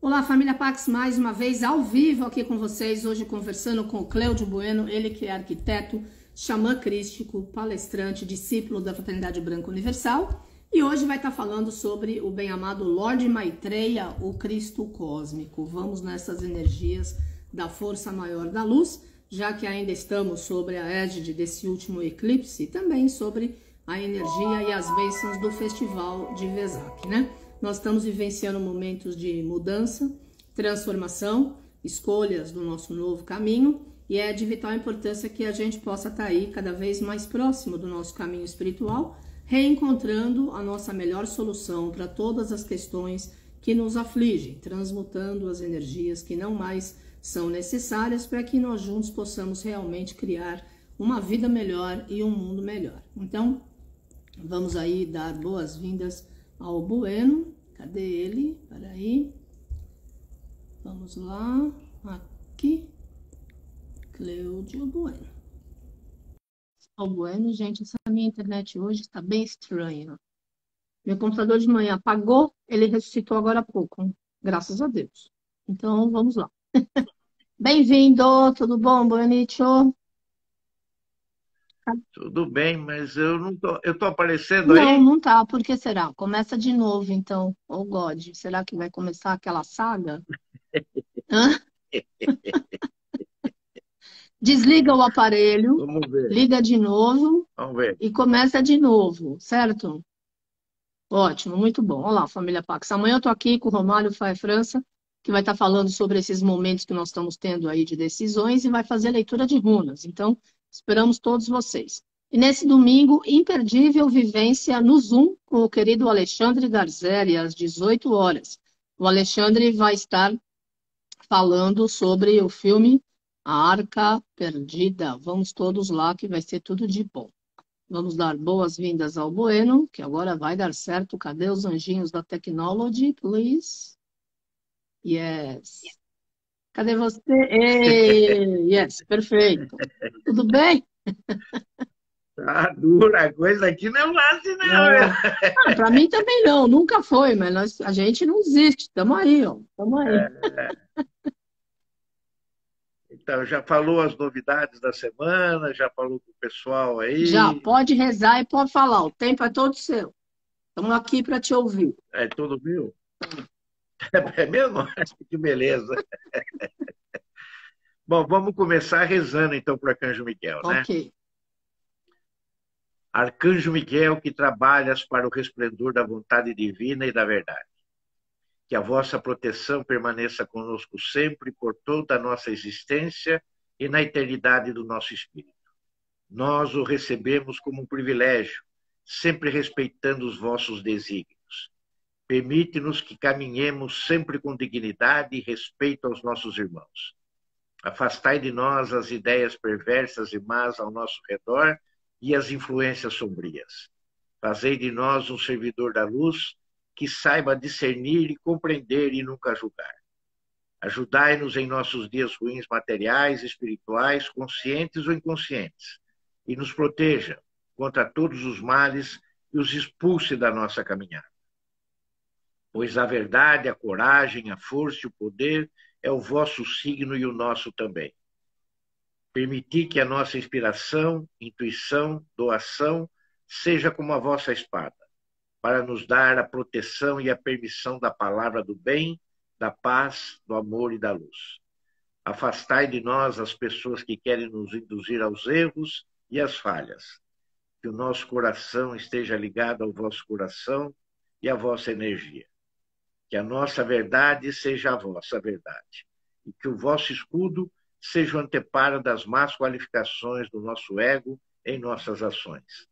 Olá, família Pax, mais uma vez ao vivo aqui com vocês, hoje conversando com o Cláudio Bueno, ele que é arquiteto, xamã crístico, palestrante, discípulo da Fraternidade Branca Universal, e hoje vai estar falando sobre o bem-amado Lorde Maitreya, o Cristo Cósmico. Vamos nessas energias da força maior da luz, já que ainda estamos sobre a égide desse último eclipse, e também sobre a energia e as bênçãos do Festival de Vesak, né? Nós estamos vivenciando momentos de mudança, transformação, escolhas do nosso novo caminho, e é de vital importância que a gente possa estar aí cada vez mais próximo do nosso caminho espiritual, reencontrando a nossa melhor solução para todas as questões que nos afligem, transmutando as energias que não mais são necessárias para que nós juntos possamos realmente criar uma vida melhor e um mundo melhor. Então, vamos aí dar boas-vindas ao Bueno. Cadê ele? Peraí. Vamos lá. Aqui. Cláudio Bueno. Ao Bueno, gente, essa minha internet hoje está bem estranha. Meu computador de manhã apagou, ele ressuscitou agora há pouco. Graças a Deus. Então, vamos lá. Bem-vindo, tudo bom, Buenito? Tudo bem, mas eu tô aparecendo Não, aí? não tá. Por que será? Começa de novo, então. Oh, God, será que vai começar aquela saga? Hã? Desliga o aparelho, Vamos ver, liga de novo vamos ver. e começa de novo, certo? Ótimo, muito bom. Olá, família Pax. Amanhã eu tô aqui com o Romário Faé França, que vai estar falando sobre esses momentos que nós estamos tendo aí de decisões e vai fazer leitura de runas. Então, esperamos todos vocês. E nesse domingo, imperdível vivência no Zoom com o querido Alexandre Garzelli, às 18 horas. O Alexandre vai estar falando sobre o filme A Arca Perdida. Vamos todos lá, que vai ser tudo de bom. Vamos dar boas-vindas ao Bueno, que agora vai dar certo. Cadê os anjinhos da Technology, please? Yes. Cadê você? Ei, yes, perfeito. Tudo bem? Tá dura, a coisa aqui não é fácil, não, É. viu? Ah, para mim também não, nunca foi, mas a gente não desiste. Estamos aí, ó. Estamos aí. Então, já falou as novidades da semana, já falou com o pessoal Já aí, pode rezar e pode falar. O tempo é todo seu. Estamos aqui para te ouvir. é tudo meu? É mesmo? Que beleza. Bom, vamos começar rezando então para o Arcanjo Miguel, né? Ok. Arcanjo Miguel, que trabalhas para o resplendor da vontade divina e da verdade. Que a vossa proteção permaneça conosco sempre, por toda a nossa existência e na eternidade do nosso espírito. Nós o recebemos como um privilégio, sempre respeitando os vossos desígnios. Permite-nos que caminhemos sempre com dignidade e respeito aos nossos irmãos. Afastai de nós as ideias perversas e más ao nosso redor e as influências sombrias. Fazei de nós um servidor da luz que saiba discernir e compreender e nunca julgar. Ajudai-nos em nossos dias ruins materiais, espirituais, conscientes ou inconscientes, e nos proteja contra todos os males e os expulse da nossa caminhada. Pois a verdade, a coragem, a força e o poder é o vosso signo e o nosso também. Permiti que a nossa inspiração, intuição, doação seja como a vossa espada, para nos dar a proteção e a permissão da palavra do bem, da paz, do amor e da luz. Afastai de nós as pessoas que querem nos induzir aos erros e às falhas. Que o nosso coração esteja ligado ao vosso coração e à vossa energia. Que a nossa verdade seja a vossa verdade. E que o vosso escudo seja o anteparo das más qualificações do nosso ego em nossas ações.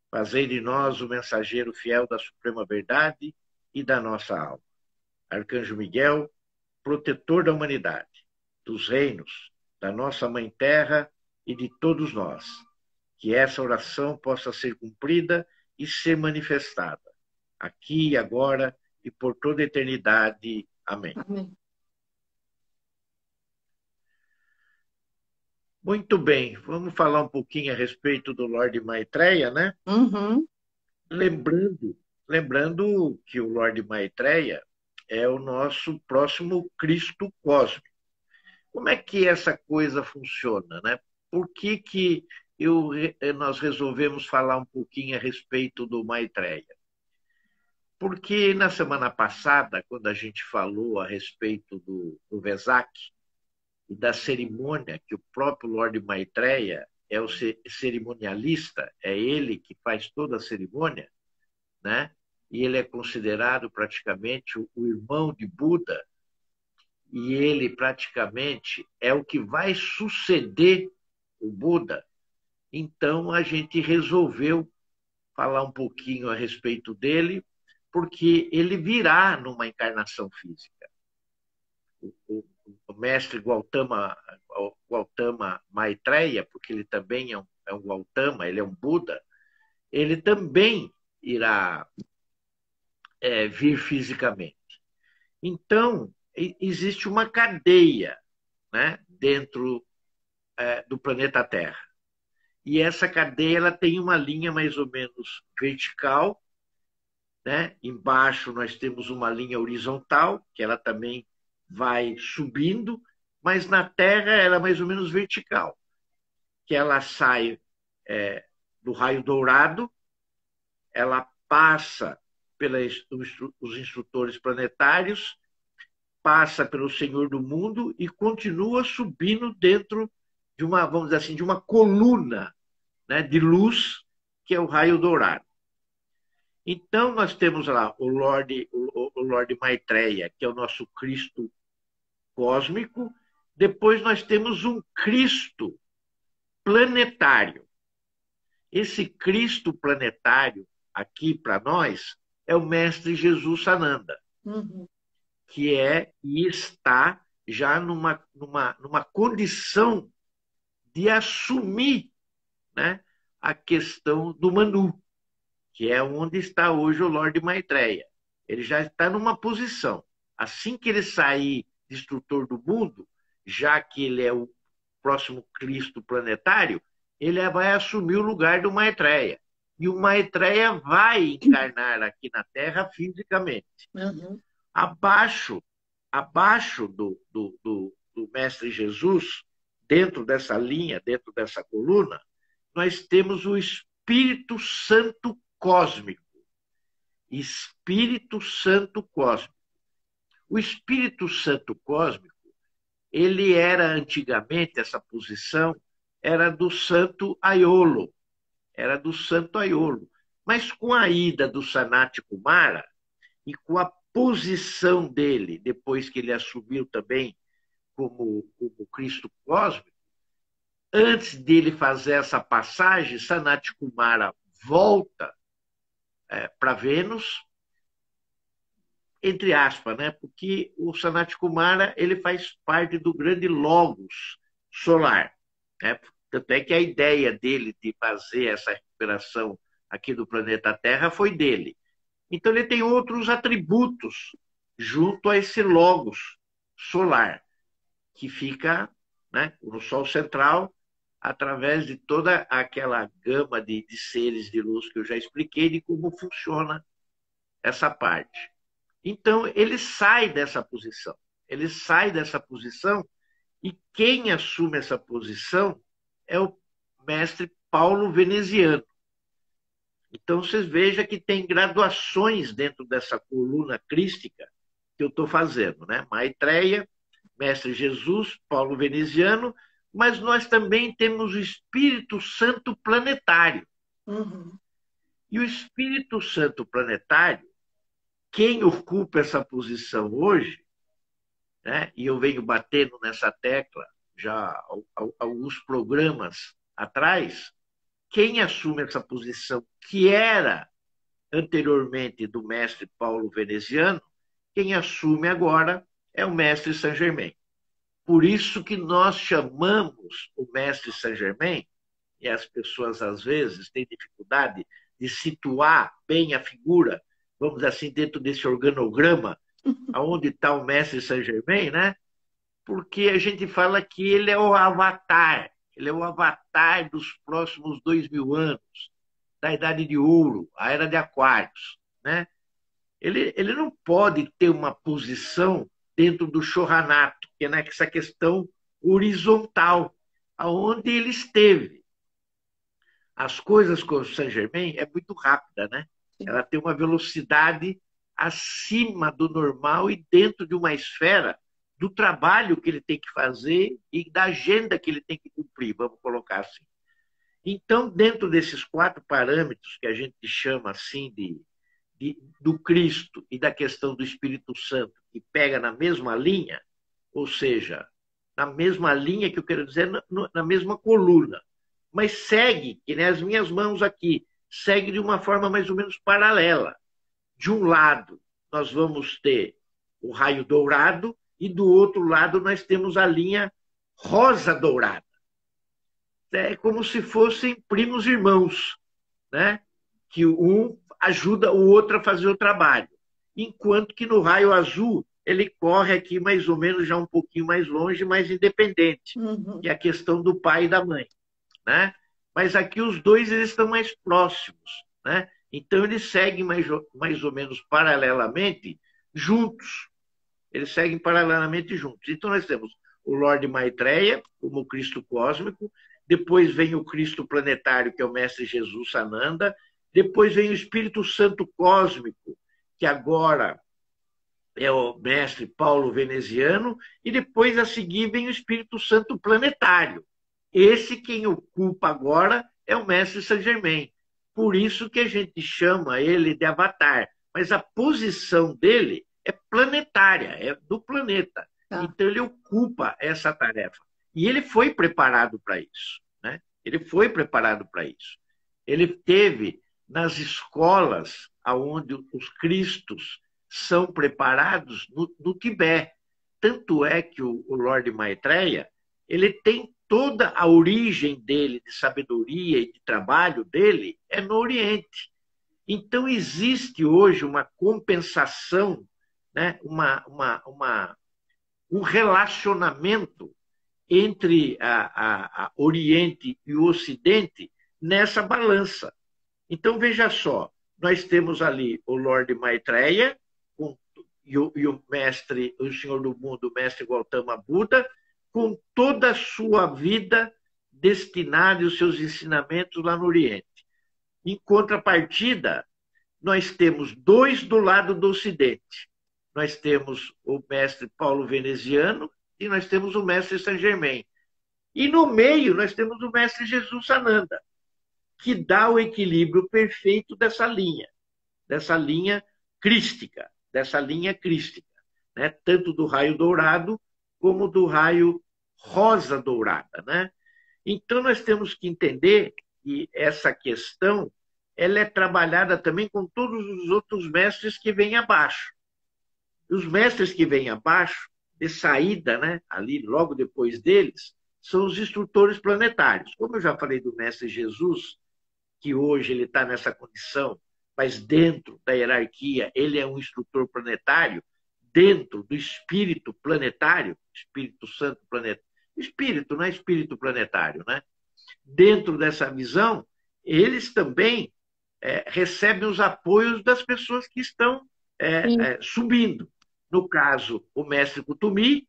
Fazei de nós o mensageiro fiel da suprema verdade e da nossa alma. Arcanjo Miguel, protetor da humanidade, dos reinos, da nossa Mãe Terra e de todos nós. Que essa oração possa ser cumprida e ser manifestada, aqui e agora e por toda a eternidade. Amém. Amém. Muito bem, vamos falar um pouquinho a respeito do Lorde Maitreya, né? Uhum. Lembrando Lembrando que o Lorde Maitreya é o nosso próximo Cristo cósmico. Como é que essa coisa funciona, né? Por que que nós resolvemos falar um pouquinho a respeito do Maitreya? Porque na semana passada, quando a gente falou a respeito do Vesak e da cerimônia, que o próprio Lorde Maitreya é o cerimonialista, é ele que faz toda a cerimônia, né? E ele é considerado praticamente o irmão de Buda, e ele praticamente é o que vai suceder o Buda. Então a gente resolveu falar um pouquinho a respeito dele, porque ele virá numa encarnação física. O mestre Gautama Maitreya, porque ele também é um Gautama, ele é um Buda, ele também irá vir fisicamente. Então, existe uma cadeia, né, dentro do planeta Terra. E essa cadeia ela tem uma linha mais ou menos vertical, né? Embaixo nós temos uma linha horizontal, que ela também vai subindo, mas na Terra ela é mais ou menos vertical, que ela sai do raio dourado, ela passa pelos instrutores planetários, passa pelo Senhor do Mundo e continua subindo dentro de uma, vamos dizer assim, de uma coluna, né, de luz, que é o raio dourado. Então, nós temos lá o Lorde Maitreya, que é o nosso Cristo cósmico. Depois nós temos um Cristo planetário. Esse Cristo planetário, aqui para nós, é o Mestre Jesus Sananda, que e está já numa condição de assumir, né, a questão do Manu, que é onde está hoje o Lorde Maitreya. Ele já está numa posição. Assim que ele sair destrutor do mundo, já que ele é o próximo Cristo planetário, ele vai assumir o lugar do Maitreya. E o Maitreya vai encarnar aqui na Terra fisicamente. Abaixo do Mestre Jesus, dentro dessa linha, dentro dessa coluna, nós temos o Espírito Santo cósmico. Espírito Santo cósmico. O Espírito Santo cósmico, ele era antigamente, essa posição, era do Santo Aiolo. Era do Santo Aiolo. Mas com a ida do Sanat Kumara e com a posição dele, depois que ele assumiu também como Cristo cósmico, antes dele fazer essa passagem, Sanat Kumara volta para Vênus, entre aspas, né? Porque o Sanat Kumara ele faz parte do grande logos solar. Né? Tanto é que a ideia dele de fazer essa recuperação aqui do planeta Terra foi dele. Então ele tem outros atributos junto a esse logos solar, que fica, né, no Sol central, através de toda aquela gama de seres de luz que eu já expliquei, de como funciona essa parte. Então, ele sai dessa posição. Ele sai dessa posição e quem assume essa posição é o mestre Paulo Veneziano. Então, vocês vejam que tem graduações dentro dessa coluna crística que eu estou fazendo, né? Maitreya, Mestre Jesus, Paulo Veneziano, mas nós também temos o Espírito Santo planetário. E o Espírito Santo planetário, quem ocupa essa posição hoje, né? E eu venho batendo nessa tecla já há alguns programas atrás, quem assume essa posição, que era anteriormente do mestre Paulo Veneziano, quem assume agora é o mestre Saint-Germain. Por isso que nós chamamos o mestre Saint-Germain, e as pessoas às vezes têm dificuldade de situar bem a figura, vamos dizer assim, dentro desse organograma, aonde está o mestre Saint-Germain, né? Porque a gente fala que ele é o avatar, ele é o avatar dos próximos 2000 anos, da Idade de Ouro, a Era de Aquários, né? Ele não pode ter uma posição dentro do Shoranato, que é nessa questão horizontal, aonde ele esteve. As coisas com o Saint-Germain é muito rápida, né? Ela tem uma velocidade acima do normal e dentro de uma esfera do trabalho que ele tem que fazer e da agenda que ele tem que cumprir, vamos colocar assim. Então, dentro desses 4 parâmetros que a gente chama assim do Cristo e da questão do Espírito Santo, que pega na mesma linha, ou seja, na mesma linha que eu quero dizer, na mesma coluna, mas segue, que nem as minhas mãos aqui, segue de uma forma mais ou menos paralela. De um lado, nós vamos ter o raio dourado e do outro lado nós temos a linha rosa dourada. É como se fossem primos irmãos, né? Que um ajuda o outro a fazer o trabalho. Enquanto que no raio azul, ele corre aqui mais ou menos já um pouquinho mais longe, mais independente, que é a questão do pai e da mãe, né? Mas aqui os dois eles estão mais próximos, né? Então eles seguem mais ou menos paralelamente juntos. Eles seguem paralelamente juntos. Então nós temos o Lorde Maitreya, como o Cristo cósmico, depois vem o Cristo planetário, que é o Mestre Jesus Sananda, depois vem o Espírito Santo cósmico, que agora é o Mestre Paulo Veneziano, e depois a seguir vem o Espírito Santo planetário. Esse quem ocupa agora é o Mestre Saint-Germain. Por isso que a gente chama ele de avatar, mas a posição dele é planetária, é do planeta. Tá. Então ele ocupa essa tarefa. E ele foi preparado para isso, né? Ele foi preparado para isso. Ele teve nas escolas onde os cristos são preparados no Tibete. Tanto é que o Lorde Maitreya, ele tem toda a origem dele, de sabedoria e de trabalho dele, é no Oriente. Então existe hoje uma compensação, né? Um relacionamento entre a Oriente e o Ocidente nessa balança. Então, veja só, nós temos ali o Lorde Maitreya e o mestre, o Senhor do Mundo, o mestre Gautama Buda, com toda a sua vida destinada e os seus ensinamentos lá no Oriente. Em contrapartida, nós temos 2 do lado do Ocidente. Nós temos o mestre Paulo Veneziano e nós temos o mestre Saint-Germain. E no meio nós temos o mestre Jesus Sananda, que dá o equilíbrio perfeito dessa linha crística, né? Tanto do raio dourado como do raio rosa dourada, né? Então nós temos que entender que essa questão ela é trabalhada também com todos os outros mestres que vêm abaixo. Os mestres que vêm abaixo, de saída, né, ali logo depois deles, são os instrutores planetários. Como eu já falei do mestre Jesus, que hoje ele está nessa condição, mas dentro da hierarquia ele é um instrutor planetário, dentro do espírito planetário, Espírito Santo planetário, espírito, não é espírito planetário, né? Dentro dessa visão, eles também recebem os apoios das pessoas que estão subindo. No caso, o mestre Kutumi,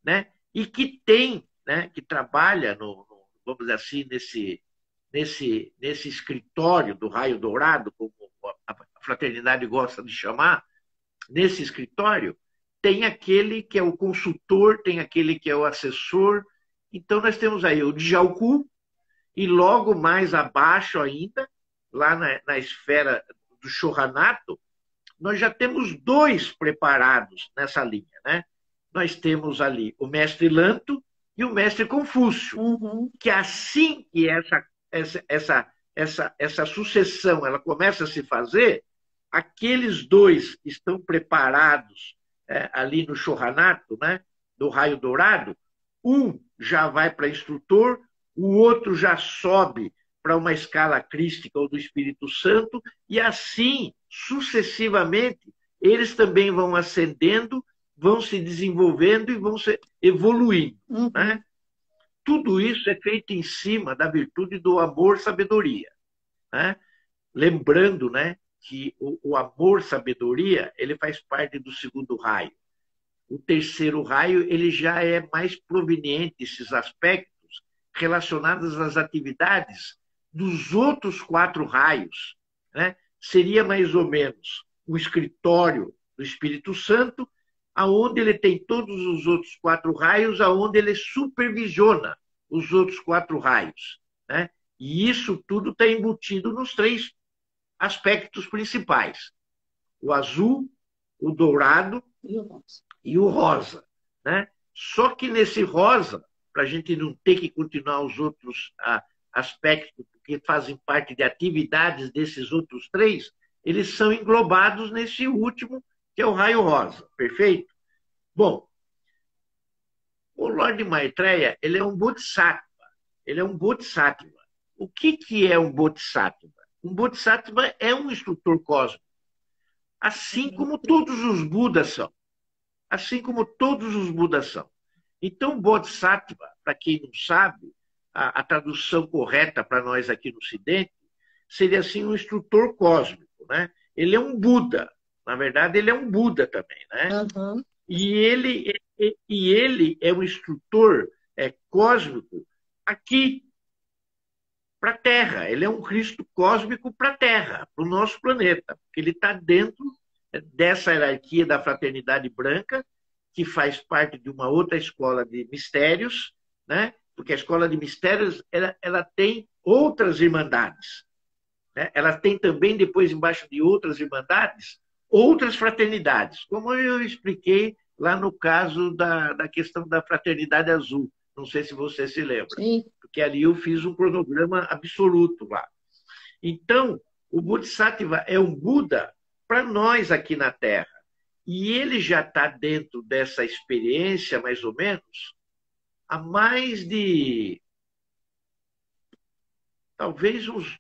né? E que tem, né? Que trabalha, vamos dizer assim, nesse escritório do Raio Dourado, como a fraternidade gosta de chamar, nesse escritório, tem aquele que é o consultor, tem aquele que é o assessor. Então, nós temos aí o Djalku, e logo mais abaixo ainda, lá na esfera do Shoranato, nós já temos 2 preparados nessa linha, né? Nós temos ali o mestre Lanto e o mestre Confúcio, que assim que essa sucessão ela começa a se fazer, aqueles 2 estão preparados ali no Shoranato, né? Do raio dourado, um já vai para instrutor, o outro já sobe para uma escala crística ou do Espírito Santo, e assim, sucessivamente, eles também vão ascendendo, vão se desenvolvendo e vão se evoluindo. Né? Tudo isso é feito em cima da virtude do amor-sabedoria. Né? Lembrando, né, que o amor, sabedoria, ele faz parte do segundo raio. O terceiro raio, ele já é mais proveniente, esses aspectos relacionados às atividades dos outros 4 raios, né? Seria mais ou menos o escritório do Espírito Santo, aonde ele tem todos os outros 4 raios, aonde ele supervisiona os outros 4 raios, né? E isso tudo está embutido nos 3 aspectos principais: o azul, o dourado e o rosa, né? Só que nesse rosa, para a gente não ter que continuar os outros aspectos que fazem parte de atividades desses outros 3, eles são englobados nesse último, que é o raio rosa, perfeito? Bom, o Lord Maitreya, ele é um bodhisattva. Ele é um bodhisattva. O que é um bodhisattva? Um bodhisattva é um instrutor cósmico, assim como todos os Budas são. Assim como todos os Budas são. Então, bodhisattva, para quem não sabe, a tradução correta para nós aqui no Ocidente seria assim um instrutor cósmico, né? Ele é um Buda. Na verdade, ele é um Buda também, né? Uhum. E ele é um instrutor cósmico aqui para a Terra. Ele é um Cristo cósmico para a Terra, para o nosso planeta. Porque ele está dentro dessa hierarquia da Fraternidade Branca, que faz parte de uma outra escola de mistérios, né? Porque a escola de mistérios ela tem outras irmandades, né? Ela tem também, depois, embaixo de outras irmandades, outras fraternidades, como eu expliquei lá no caso da questão da Fraternidade Azul. Não sei se você se lembra. Sim. Porque ali eu fiz um cronograma absoluto lá. Então, o Bodhisattva é um Buda para nós aqui na Terra. E ele já está dentro dessa experiência, mais ou menos, há mais de, talvez, uns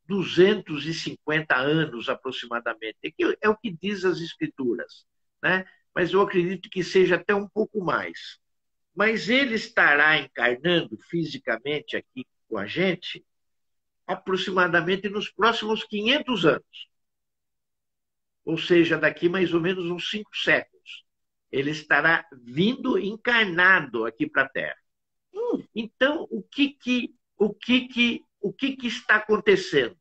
250 anos aproximadamente. É o que diz as escrituras, né? Mas eu acredito que seja até um pouco mais. Mas ele estará encarnando fisicamente aqui com a gente aproximadamente nos próximos 500 anos. Ou seja, daqui mais ou menos uns 5 séculos. Ele estará vindo encarnado aqui para a Terra. Então, o que está acontecendo?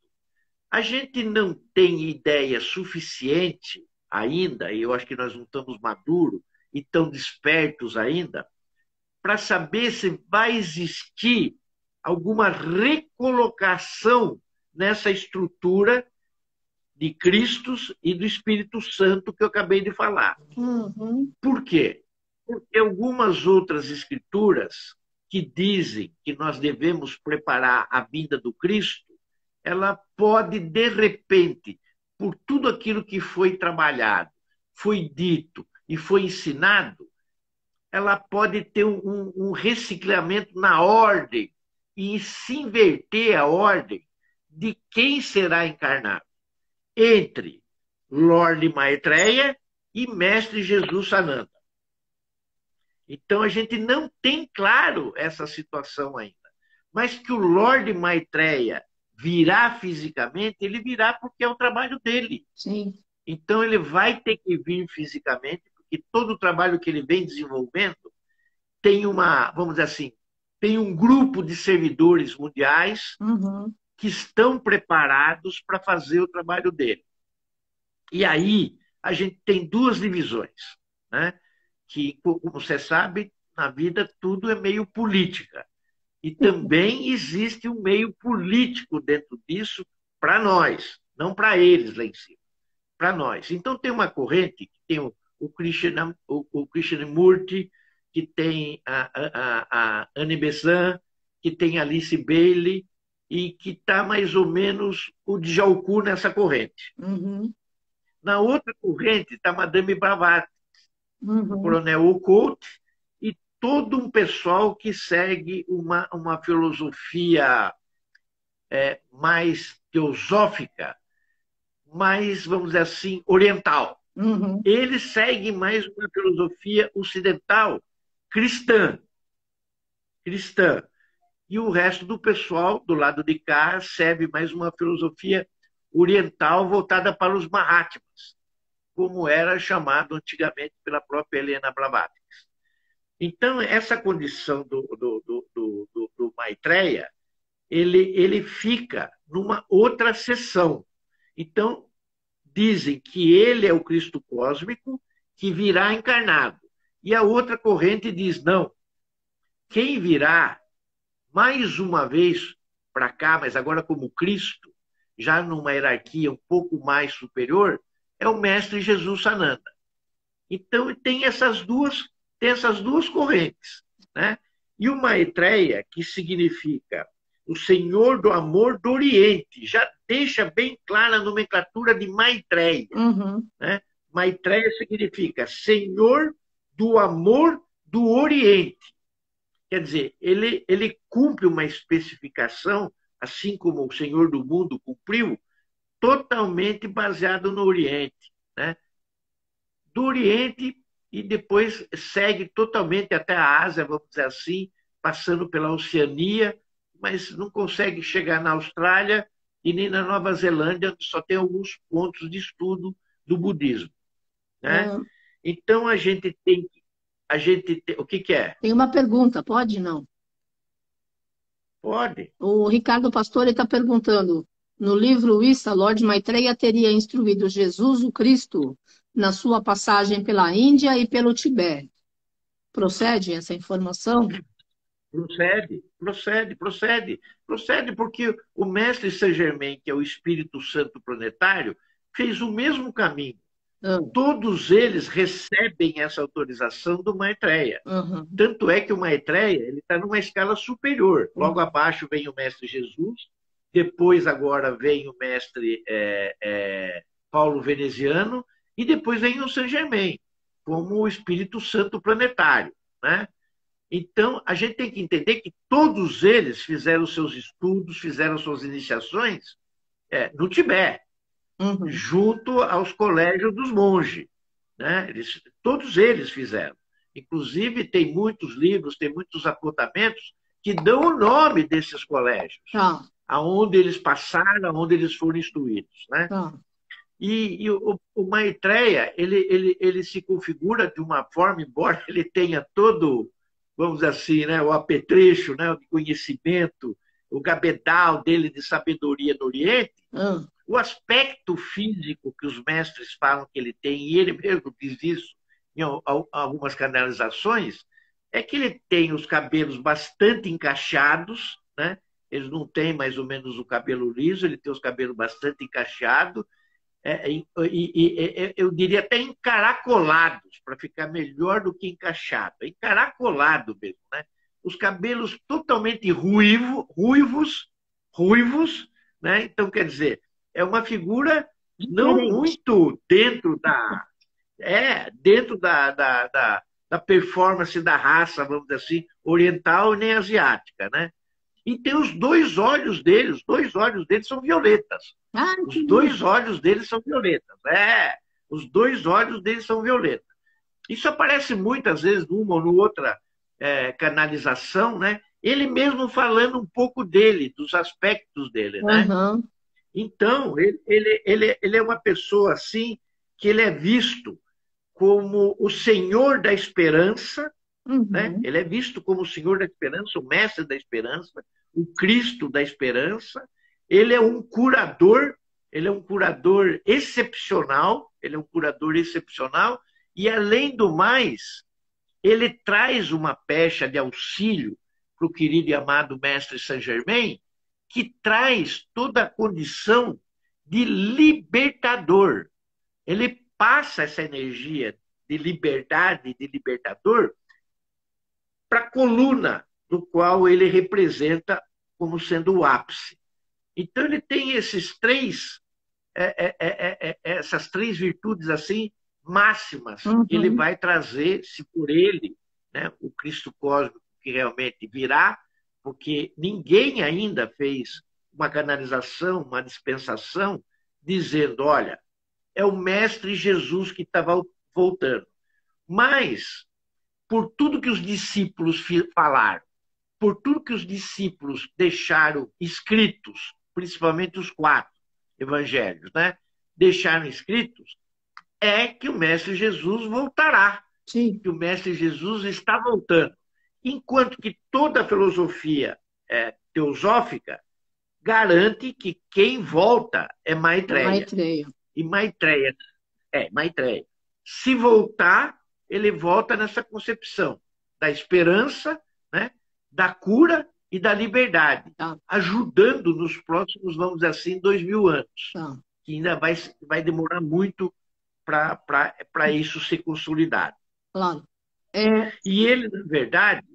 A gente não tem ideia suficiente ainda, e eu acho que nós não estamos maduros e tão despertos ainda, para saber se vai existir alguma recolocação nessa estrutura de Cristos e do Espírito Santo que eu acabei de falar. Uhum. Por quê? Porque algumas outras escrituras que dizem que nós devemos preparar a vinda do Cristo, ela pode, de repente, por tudo aquilo que foi trabalhado, foi dito e foi ensinado, ela pode ter um reciclamento na ordem e se inverter a ordem de quem será encarnado entre Lorde Maitreya e Mestre Jesus Sananda. Então, a gente não tem claro essa situação ainda. Mas que o Lorde Maitreya virá fisicamente, ele virá porque é o trabalho dele. Sim. Então, ele vai ter que vir fisicamente, porque todo o trabalho que ele vem desenvolvendo tem uma, vamos dizer assim, tem um grupo de servidores mundiais que estão preparados para fazer o trabalho dele. E aí a gente tem 2 divisões, né? Que, como você sabe, na vida tudo é meio política. E também existe um meio político dentro disso para nós, não para eles lá em cima, para nós. Então tem uma corrente que tem o Krishnamurti, que tem a Annie Besant, que tem a Alice Bailey, e que está mais ou menos o Djalku nessa corrente. Na outra corrente está Madame Blavatsky, o Coronel Occult, e todo um pessoal que segue uma filosofia mais teosófica, mais, vamos dizer assim, oriental. Eles seguem mais uma filosofia ocidental, cristã. E o resto do pessoal, do lado de cá, segue mais uma filosofia oriental voltada para os Mahatmas, como era chamado antigamente pela própria Helena Blavatsky. Então, essa condição do Maitreya, ele fica numa outra seção. Então, dizem que ele é o Cristo cósmico que virá encarnado. E a outra corrente diz, não, quem virá mais uma vez para cá, mas agora como Cristo, já numa hierarquia um pouco mais superior, é o Mestre Jesus Sananda. Então, tem essas duas correntes, né? E o Maitreya, que significa o Senhor do Amor do Oriente, já deixa bem clara a nomenclatura de Maitreya. Uhum. Né? Maitreya significa Senhor do Amor do Oriente. Quer dizer, ele cumpre uma especificação, assim como o Senhor do Mundo cumpriu, totalmente baseado no Oriente. Né? Do Oriente e depois segue totalmente até a Ásia, vamos dizer assim, passando pela Oceania, mas não consegue chegar na Austrália e nem na Nova Zelândia, onde só tem alguns pontos de estudo do budismo. Né? Então, a gente tem... O que é? Tem uma pergunta, pode não? Pode. O Ricardo Pastore está perguntando, no livro Issa, Lord Maitreya teria instruído Jesus o Cristo na sua passagem pela Índia e pelo Tibete. Procede essa informação? Procede, porque o mestre Saint-Germain, que é o Espírito Santo planetário, fez o mesmo caminho. Todos eles recebem essa autorização do Maitreya. Uhum. Tanto é que o Maitreya está numa escala superior. Logo abaixo vem o mestre Jesus, depois agora vem o mestre Paulo Veneziano, e depois vem o Saint-Germain, como o Espírito Santo planetário. Né? Então, a gente tem que entender que todos eles fizeram seus estudos, fizeram suas iniciações no Tibete. Uhum. Junto aos colégios dos monges. Né? Todos eles fizeram. Inclusive, tem muitos livros, tem muitos apontamentos que dão o nome desses colégios, aonde eles passaram, aonde eles foram instruídos. Né? E o Maitreya, ele se configura de uma forma, embora ele tenha todo, vamos dizer assim, né, o apetrecho, né, o conhecimento, o gabedal dele de sabedoria do Oriente, o aspecto físico que os mestres falam que ele tem, e ele mesmo diz isso em algumas canalizações, é que ele tem os cabelos bastante encaixados, né? Ele não tem mais ou menos o cabelo liso, ele tem os cabelos bastante encaixados, eu diria até encaracolados, para ficar melhor do que encaixado. Encaracolado mesmo, né? Os cabelos totalmente ruivos, né? Então, quer dizer, é uma figura não muito dentro da performance da raça, vamos dizer assim, oriental nem asiática, né? E tem os dois olhos dele são violetas. Os dois olhos dele são violetas. Os dois olhos dele são violetas. Isso aparece muitas vezes numa ou noutra canalização, né? Ele mesmo falando um pouco dele, dos aspectos dele, né? Uhum. Então, ele é uma pessoa assim, que ele é visto como o Senhor da Esperança, né? Ele é visto como o Senhor da Esperança, o Mestre da Esperança, o Cristo da Esperança. Ele é um curador excepcional, e, além do mais, ele traz uma pecha de auxílio para o querido e amado Mestre Saint-Germain, que traz toda a condição de libertador. Ele passa essa energia de liberdade, de libertador, para a coluna do qual ele representa como sendo o ápice. Então, ele tem essas três virtudes assim máximas que ele vai trazer, se por ele, né, o Cristo cósmico que realmente virá, porque ninguém ainda fez uma canalização, uma dispensação, dizendo, olha, é o Mestre Jesus que está voltando. Mas, por tudo que os discípulos falaram, por tudo que os discípulos deixaram escritos, principalmente os 4, evangelhos, né? Deixaram escritos, é que o Mestre Jesus voltará, Sim. que o Mestre Jesus está voltando. Enquanto que toda a filosofia teosófica garante que quem volta é Maitreya. Maitreya. E Maitreya. Se voltar, ele volta nessa concepção da esperança, né, da cura e da liberdade, Tá. ajudando nos próximos, vamos dizer assim, 2000 anos, Tá. que ainda vai demorar muito para isso ser consolidado. Claro. E ele, na verdade,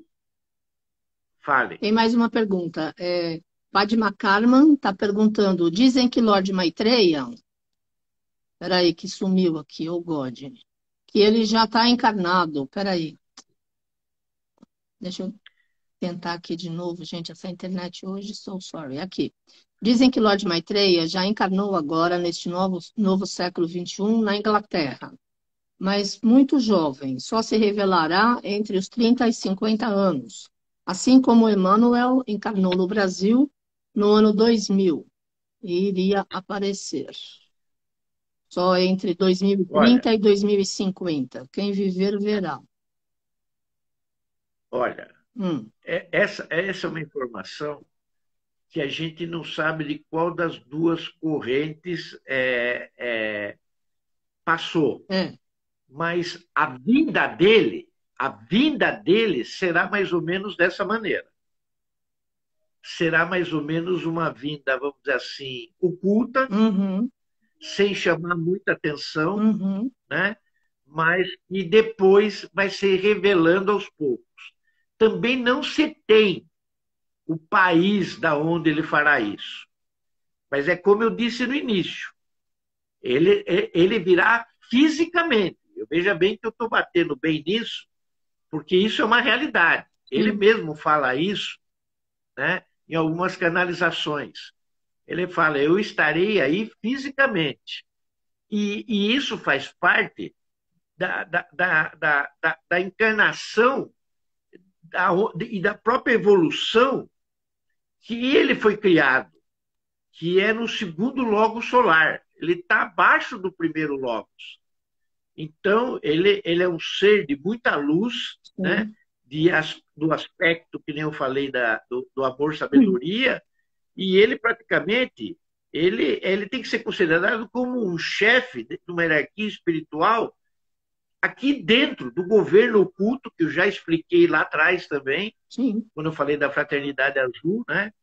fale. Tem mais uma pergunta. Padma Karman está perguntando, dizem que Lord Maitreya, peraí, que sumiu aqui, o God, que ele já está encarnado, peraí, deixa eu tentar aqui de novo, gente, essa internet hoje, so sorry, aqui. Dizem que Lord Maitreya já encarnou agora neste novo século XXI na Inglaterra, mas muito jovem, só se revelará entre os 30 e 50 anos, assim como Emmanuel encarnou no Brasil no ano 2000 e iria aparecer. Só entre 2030 Olha, e 2050. Quem viver, verá. olha, Hum, essa é uma informação que a gente não sabe de qual das duas correntes passou. é, Mas a vinda dele será mais ou menos dessa maneira. Será mais ou menos uma vinda, vamos dizer assim, oculta, uhum, sem chamar muita atenção, uhum, né? Mas que depois vai se revelando aos poucos. Também não se tem o país da onde ele fará isso. Mas é como eu disse no início, ele virá fisicamente. Veja bem que eu estou batendo bem nisso, porque isso é uma realidade. Ele sim, mesmo fala isso, né, em algumas canalizações. Ele fala, eu estarei aí fisicamente. E isso faz parte da encarnação e da própria evolução que ele foi criado, que é no segundo lógus solar. Ele está abaixo do primeiro lógus. Então, ele é um ser de muita luz, né? sim. Do aspecto, que nem eu falei, do amor-sabedoria, e ele praticamente ele tem que ser considerado como um chefe de uma hierarquia espiritual aqui dentro do governo oculto, que eu já expliquei lá atrás também, Sim. quando eu falei da Fraternidade Azul, né?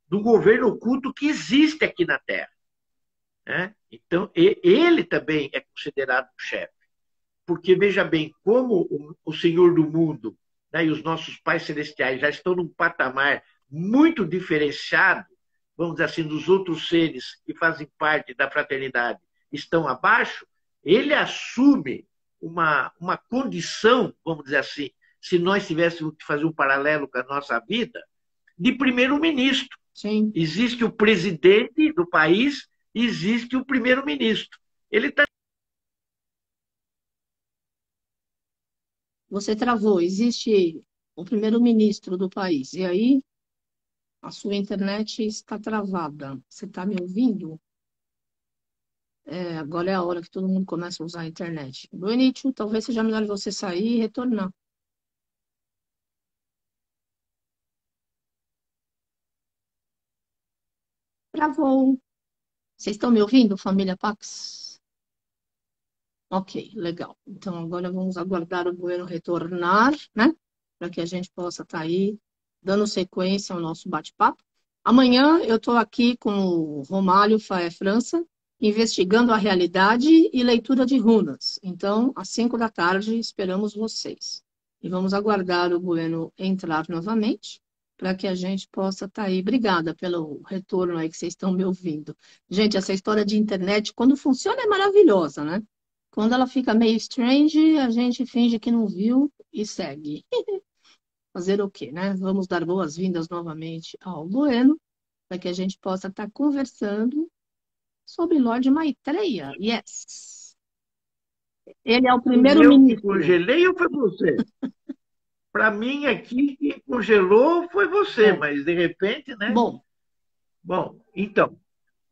Do governo oculto que existe aqui na Terra. Né? Então, ele também é considerado um chefe. Porque, veja bem, como o Senhor do mundo, né, e os nossos pais celestiais já estão num patamar muito diferenciado, vamos dizer assim, dos outros seres que fazem parte da fraternidade, estão abaixo, ele assume uma condição, vamos dizer assim, se nós tivéssemos que fazer um paralelo com a nossa vida, de primeiro-ministro. Sim. Existe o presidente do país, existe o primeiro-ministro. Ele está. Você travou. Existe o primeiro-ministro do país. E aí, a sua internet está travada. Você está me ouvindo? Agora é a hora que todo mundo começa a usar a internet. Bonito, talvez seja melhor você sair e retornar. Travou. Vocês estão me ouvindo, família Pax? Ok, legal. Então agora vamos aguardar o Bueno retornar, né? Para que a gente possa estar aí dando sequência ao nosso bate-papo. Amanhã eu estou aqui com o Romário Faé França, investigando a realidade e leitura de runas. Então, às 5 da tarde, esperamos vocês. E vamos aguardar o Bueno entrar novamente, para que a gente possa estar aí. Obrigada pelo retorno aí que vocês estão me ouvindo. Gente, essa história de internet, quando funciona, é maravilhosa, né? Quando ela fica meio strange, a gente finge que não viu e segue. Fazer o quê, né? Vamos dar boas-vindas novamente ao Bueno, para que a gente possa estar conversando sobre Lord Maitreya. Yes! Ele é o Fui eu que primeiro-ministro. congelei ou foi você? Para mim, aqui, quem congelou foi você, É. mas de repente, né? Bom, Bom, então,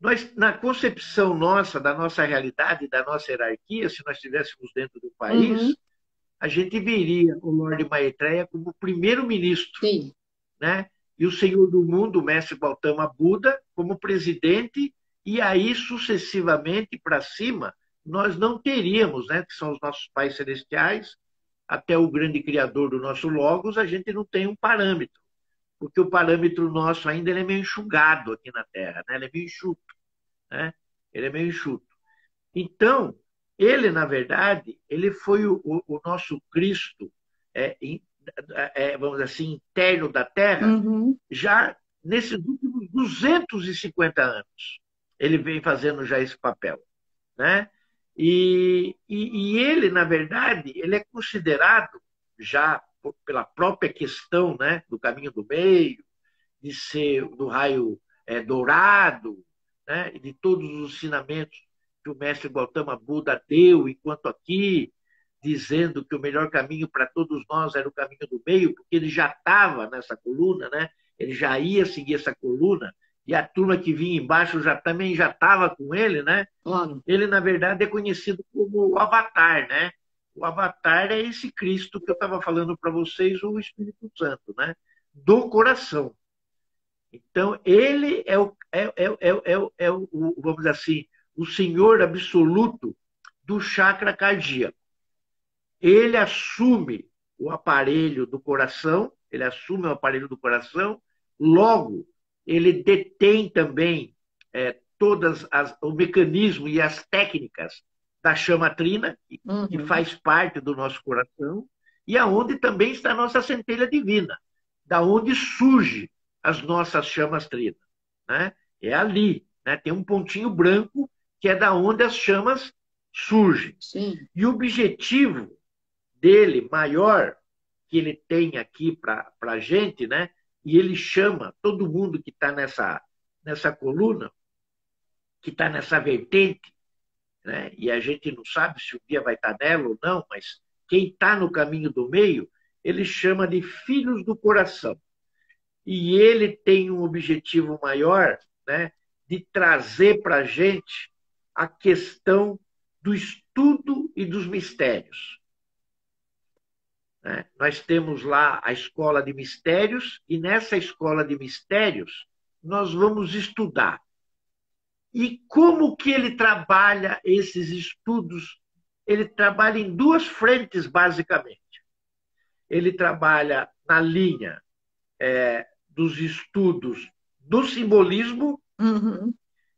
Nós, na concepção nossa, da nossa realidade, da nossa hierarquia, se nós estivéssemos dentro do país, a gente veria o Lorde Maitreya como primeiro-ministro, né? E o Senhor do Mundo, o Mestre Gautama Buda, como presidente, e aí sucessivamente para cima, nós não teríamos, né? Que são os nossos pais celestiais, até o grande criador do nosso Logos, a gente não tem um parâmetro, porque o parâmetro nosso ainda ele é meio enxugado aqui na Terra, né? Ele é meio enxuto, né? Ele é meio enxuto. Então, ele, na verdade, ele foi o nosso Cristo, vamos dizer assim, interno da Terra, já nesses últimos 250 anos. Ele vem fazendo já esse papel, né? E ele, na verdade, ele é considerado já pela própria questão, né, do caminho do meio, de ser do raio dourado, né, e de todos os ensinamentos que o mestre Gautama Buda deu enquanto aqui, dizendo que o melhor caminho para todos nós era o caminho do meio, porque ele já estava nessa coluna, né? Ele já ia seguir essa coluna, e a turma que vinha embaixo também já estava com ele, né? Claro. Ele, na verdade, é conhecido como o Avatar, né? O Avatar é esse Cristo que eu estava falando para vocês, o Espírito Santo, né? Do coração. Então, ele vamos dizer assim, o Senhor absoluto do chakra cardíaco. Ele assume o aparelho do coração, logo, ele detém também todas o mecanismo e as técnicas da chama trina, que faz parte do nosso coração, e aonde também está a nossa centelha divina, da onde surge as nossas chamas trinas, né? É ali, né? Tem um pontinho branco que é da onde as chamas surgem. Sim. E o objetivo dele maior que ele tem aqui para a gente, né? E ele chama todo mundo que está nessa coluna, que está nessa vertente, né? E a gente não sabe se um dia vai estar nela ou não, mas quem está no caminho do meio, ele chama de filhos do coração. E ele tem um objetivo maior, né? De trazer para a gente a questão do estudo e dos mistérios. Nós temos lá a escola de mistérios, e nessa escola de mistérios nós vamos estudar. E como que ele trabalha esses estudos? Ele trabalha em duas frentes, basicamente. Ele trabalha na linha dos estudos do simbolismo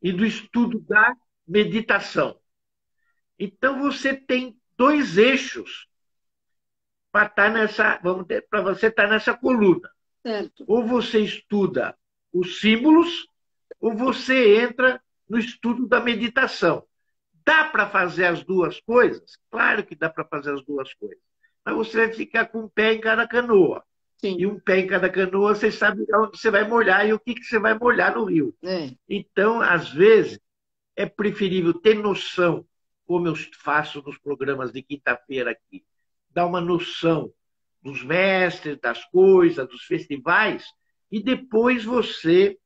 e do estudo da meditação. Então, você tem dois eixos para você estar nessa coluna. Certo. Ou você estuda os símbolos, ou você entra no estudo da meditação. Dá para fazer as duas coisas? Claro que dá para fazer as duas coisas. Mas você vai ficar com um pé em cada canoa. Sim. E um pé em cada canoa, você sabe onde você vai molhar e o que você vai molhar no rio. Então, às vezes, é preferível ter noção, como eu faço nos programas de quinta-feira aqui, dar uma noção dos mestres, das coisas, dos festivais, e depois você,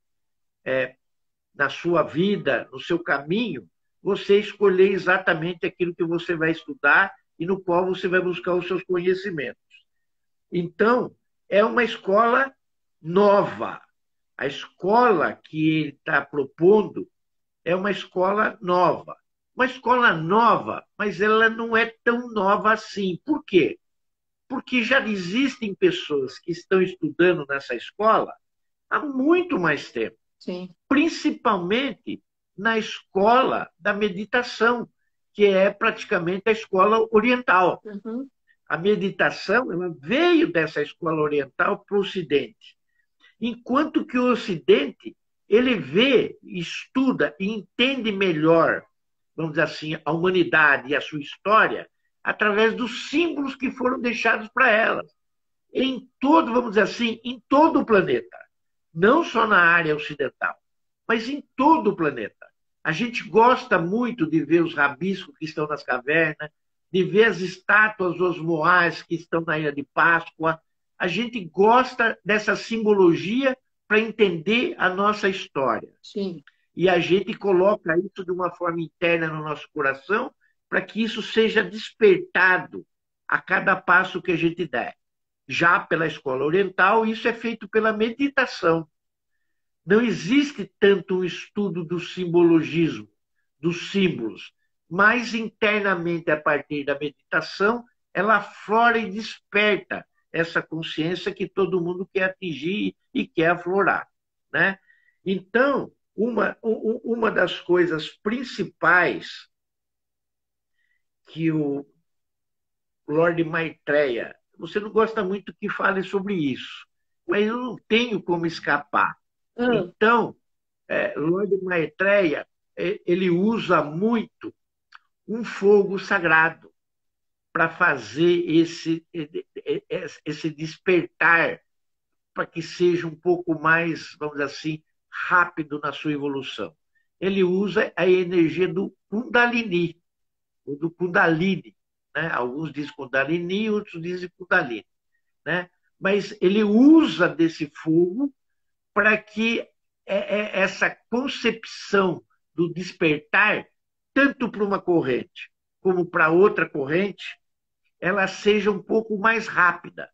na sua vida, no seu caminho, você escolher exatamente aquilo que você vai estudar e no qual você vai buscar os seus conhecimentos. Então, é uma escola nova. A escola que ele está propondo é uma escola nova. Uma escola nova, mas ela não é tão nova assim. Por quê? Porque já existem pessoas que estão estudando nessa escola há muito mais tempo. Sim. Principalmente na escola da meditação, que é praticamente a escola oriental. A meditação ela veio dessa escola oriental para o Ocidente. Enquanto que o Ocidente ele vê, estuda e entende melhor, vamos dizer assim, a humanidade e a sua história através dos símbolos que foram deixados para ela. Em todo, vamos dizer assim, em todo o planeta. Não só na área ocidental, mas em todo o planeta. A gente gosta muito de ver os rabiscos que estão nas cavernas, de ver as estátuas dos moais que estão na Ilha de Páscoa. A gente gosta dessa simbologia para entender a nossa história. Sim. e a gente coloca isso de uma forma interna no nosso coração para que isso seja despertado a cada passo que a gente der. Já pela escola oriental, isso é feito pela meditação. Não existe tanto um estudo do simbologismo, dos símbolos, mas internamente, a partir da meditação, ela aflora e desperta essa consciência que todo mundo quer atingir e quer aflorar, né? Então, uma das coisas principais que o Lord Maitreya, você não gosta muito que fale sobre isso, mas eu não tenho como escapar. Então, Lord Maitreya, ele usa muito um fogo sagrado para fazer esse despertar, para que seja um pouco mais, vamos dizer assim, rápido na sua evolução. Ele usa a energia do Kundalini, ou do Kundalini, né? Alguns dizem Kundalini, outros dizem Kundalini, né? Mas ele usa desse fogo para que essa concepção do despertar, tanto para uma corrente como para outra corrente, ela seja um pouco mais rápida.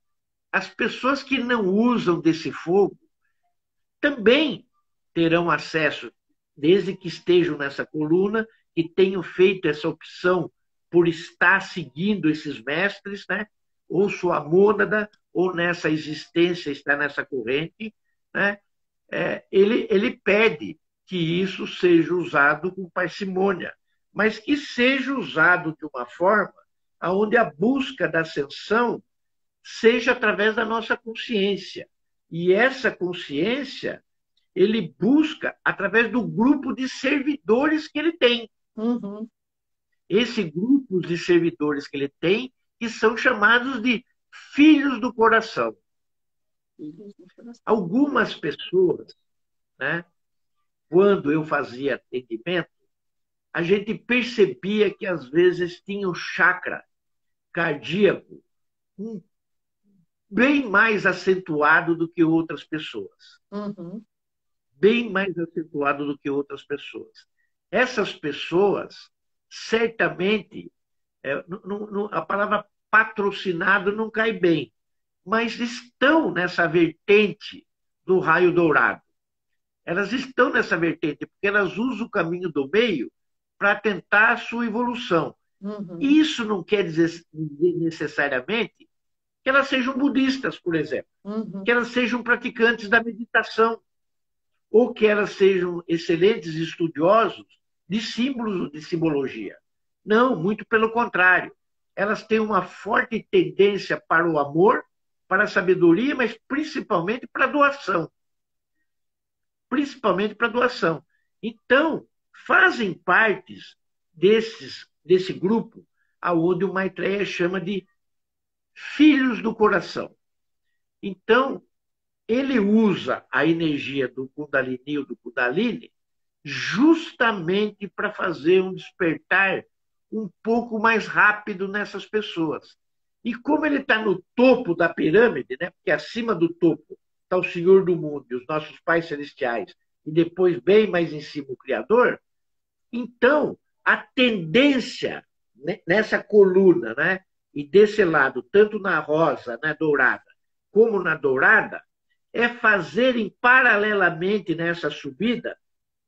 As pessoas que não usam desse fogo também terão acesso, desde que estejam nessa coluna e tenham feito essa opção por estar seguindo esses mestres, né? Ou sua mônada, ou nessa existência está nessa corrente, né? Ele pede que isso seja usado com parcimônia, mas que seja usado de uma forma onde a busca da ascensão seja através da nossa consciência. E essa consciência ele busca através do grupo de servidores que ele tem. Uhum. Esse grupo de servidores que ele tem, que são chamados de filhos do coração. Algumas pessoas, né, quando eu fazia atendimento, a gente percebia que às vezes tinha o chakra cardíaco bem mais acentuado do que outras pessoas. Uhum. Bem mais acentuado do que outras pessoas. Essas pessoas, certamente, a palavra patrocinado não cai bem, mas estão nessa vertente do raio dourado. Elas estão nessa vertente, porque elas usam o caminho do meio para tentar a sua evolução. Uhum. Isso não quer dizer necessariamente que elas sejam budistas, por exemplo, que elas sejam praticantes da meditação, ou que elas sejam excelentes estudiosos de símbolos, de simbologia. Não, muito pelo contrário. Elas têm uma forte tendência para o amor, para a sabedoria, mas principalmente para a doação. Principalmente para a doação. Então, fazem partes desse grupo, aonde o Maitreya chama de filhos do coração. Então, ele usa a energia do Kundalini ou do Kundalini justamente para fazer um despertar um pouco mais rápido nessas pessoas. E como ele está no topo da pirâmide, né? Porque acima do topo está o Senhor do mundo e os nossos pais celestiais, e depois bem mais em cima o Criador, então a tendência nessa coluna, né? E desse lado, tanto na rosa, na dourada, como na dourada, é fazerem paralelamente nessa subida,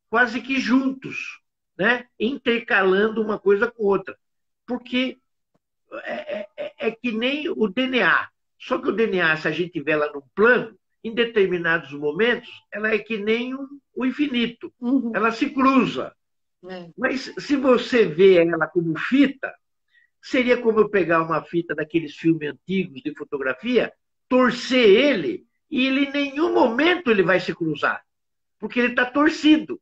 quase que juntos, né? Intercalando uma coisa com outra. Porque é que nem o DNA. Só que o DNA, se a gente tiver lá num plano, em determinados momentos, ela é que nem o infinito. Uhum. Ela se cruza. Mas se você vê ela como fita, seria como eu pegar uma fita daqueles filmes antigos de fotografia, torcer ele, e ele em nenhum momento ele vai se cruzar, porque ele está torcido.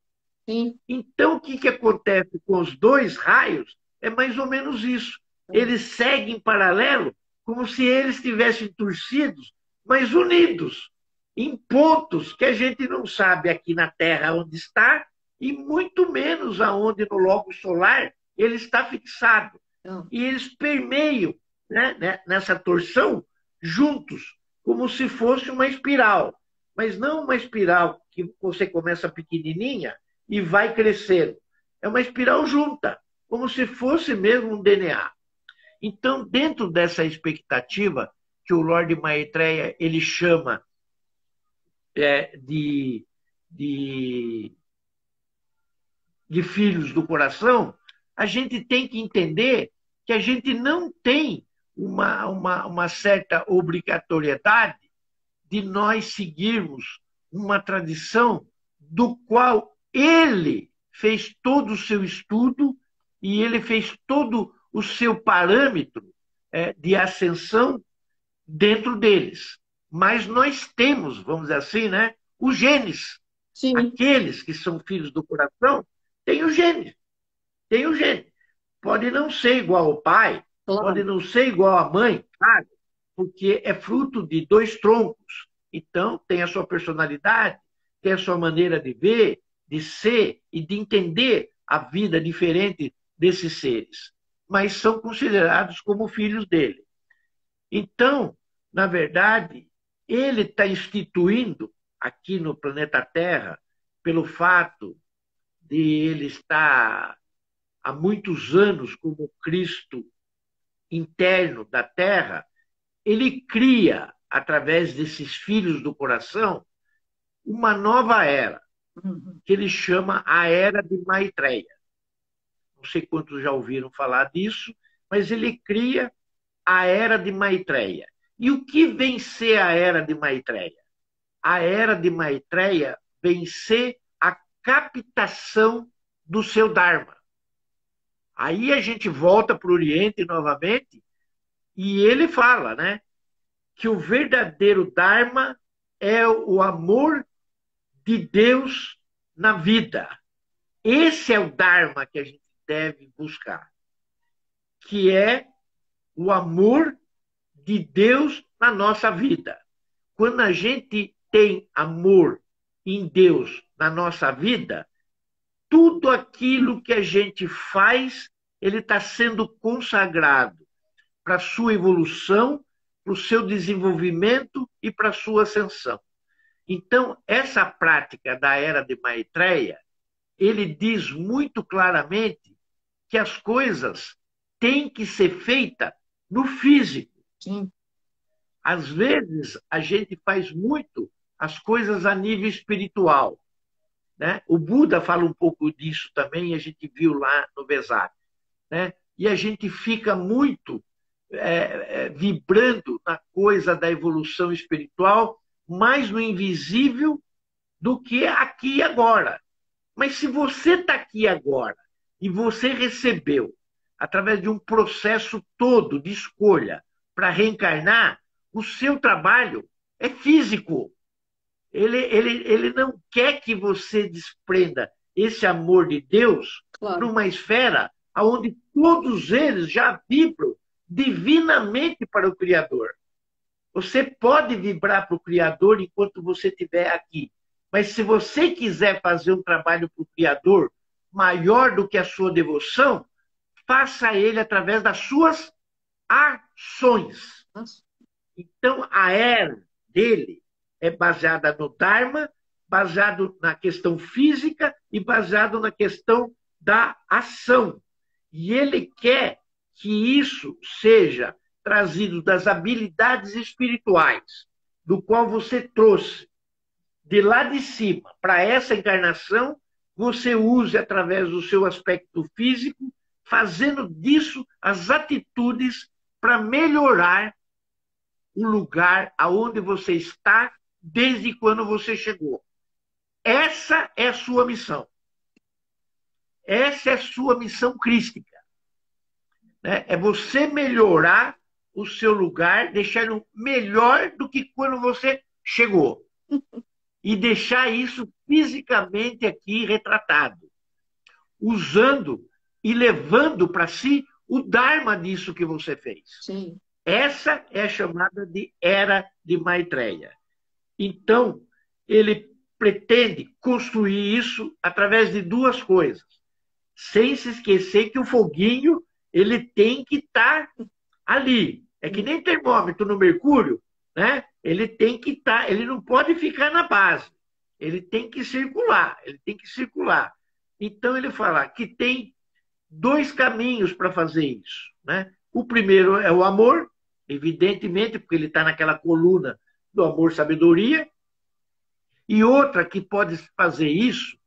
Sim. Então, o que acontece com os dois raios é mais ou menos isso. Eles seguem em paralelo, como se eles estivessem torcidos, mas unidos, em pontos que a gente não sabe aqui na Terra onde está, e muito menos aonde no logo solar ele está fixado. E eles permeiam, né, nessa torção juntos, como se fosse uma espiral. Mas não uma espiral que você começa pequenininha e vai crescendo. É uma espiral junta, como se fosse mesmo um DNA. Então, dentro dessa expectativa que o Lorde Maitreya ele chama de de filhos do coração, a gente tem que entender que a gente não tem uma certa obrigatoriedade de nós seguirmos uma tradição do qual ele fez todo o seu estudo e ele fez todo o seu parâmetro de ascensão dentro deles. Mas nós temos, vamos dizer assim, né, os genes. Sim. Aqueles que são filhos do coração têm o gene. Tem o gene. Pode não ser igual ao pai, Claro. pode não ser igual à mãe, claro, porque é fruto de dois troncos. Então, tem a sua personalidade, tem a sua maneira de ver, de ser e de entender a vida diferente desses seres. Mas são considerados como filhos dele. Então, na verdade, ele está instituindo aqui no planeta Terra, pelo fato de ele estar há muitos anos como Cristo interno da Terra, ele cria, através desses filhos do coração, uma nova era, que ele chama a Era de Maitreya. Não sei quantos já ouviram falar disso, mas ele cria a Era de Maitreya. E o que vem ser a Era de Maitreya? A Era de Maitreya vem ser a captação do seu Dharma. Aí a gente volta para o Oriente novamente e ele fala, né, que o verdadeiro Dharma é o amor de Deus na vida. Esse é o Dharma que a gente deve buscar, que é o amor de Deus na nossa vida. Quando a gente tem amor em Deus na nossa vida, tudo aquilo que a gente faz, ele está sendo consagrado para a sua evolução, para o seu desenvolvimento e para a sua ascensão. Então, essa prática da Era de Maitreya, ele diz muito claramente que as coisas têm que ser feitas no físico. Sim. Às vezes, a gente faz muito as coisas a nível espiritual. Né? O Buda fala um pouco disso também, a gente viu lá no Vesak. Né? E a gente fica muito vibrando na coisa da evolução espiritual, mais no invisível do que aqui e agora. Mas se você está aqui agora e você recebeu, através de um processo todo de escolha para reencarnar, o seu trabalho é físico. Ele não quer que você desprenda esse amor de Deus, claro, numa esfera onde todos eles já vibram divinamente para o Criador. Você pode vibrar para o Criador enquanto você estiver aqui. Mas se você quiser fazer um trabalho para o Criador maior do que a sua devoção, faça ele através das suas ações. Então, a era dele é baseada no Dharma, baseado na questão física e baseado na questão da ação. E ele quer que isso seja trazido das habilidades espirituais, do qual você trouxe de lá de cima para essa encarnação, você use através do seu aspecto físico, fazendo disso as atitudes para melhorar o lugar aonde você está desde quando você chegou. Essa é a sua missão. Essa é a sua missão crística. É você melhorar o seu lugar, deixá-lo melhor do que quando você chegou. E deixar isso fisicamente aqui retratado. Usando e levando para si o Dharma disso que você fez. Sim. Essa é a chamada de Era de Maitreya. Então, ele pretende construir isso através de duas coisas. Sem se esquecer que o foguinho ele tem que estar ali. É que nem termômetro no mercúrio, né? Ele tem que estar, ele não pode ficar na base. Ele tem que circular, ele tem que circular. Então ele fala que tem dois caminhos para fazer isso, né? O primeiro é o amor, evidentemente, porque ele está naquela coluna do amor-sabedoria, e outra que pode fazer isso,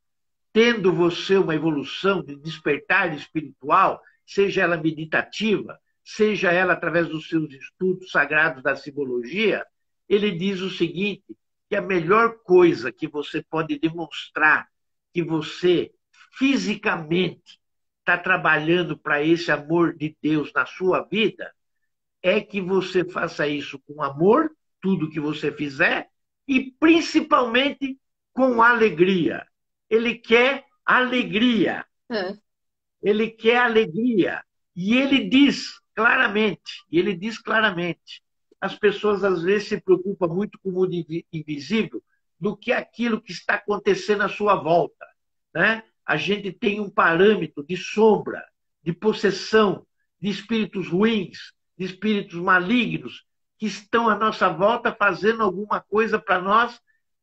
tendo você uma evolução de despertar espiritual, seja ela meditativa, seja ela através dos seus estudos sagrados da simbologia, ele diz o seguinte, que a melhor coisa que você pode demonstrar que você fisicamente está trabalhando para esse amor de Deus na sua vida é que você faça isso com amor, tudo que você fizer, e principalmente com alegria. Ele quer alegria. É. Ele quer alegria. E ele diz claramente, as pessoas às vezes se preocupam muito com o mundo invisível do que aquilo que está acontecendo à sua volta, né? A gente tem um parâmetro de sombra, de possessão, de espíritos ruins, de espíritos malignos, que estão à nossa volta fazendo alguma coisa para nós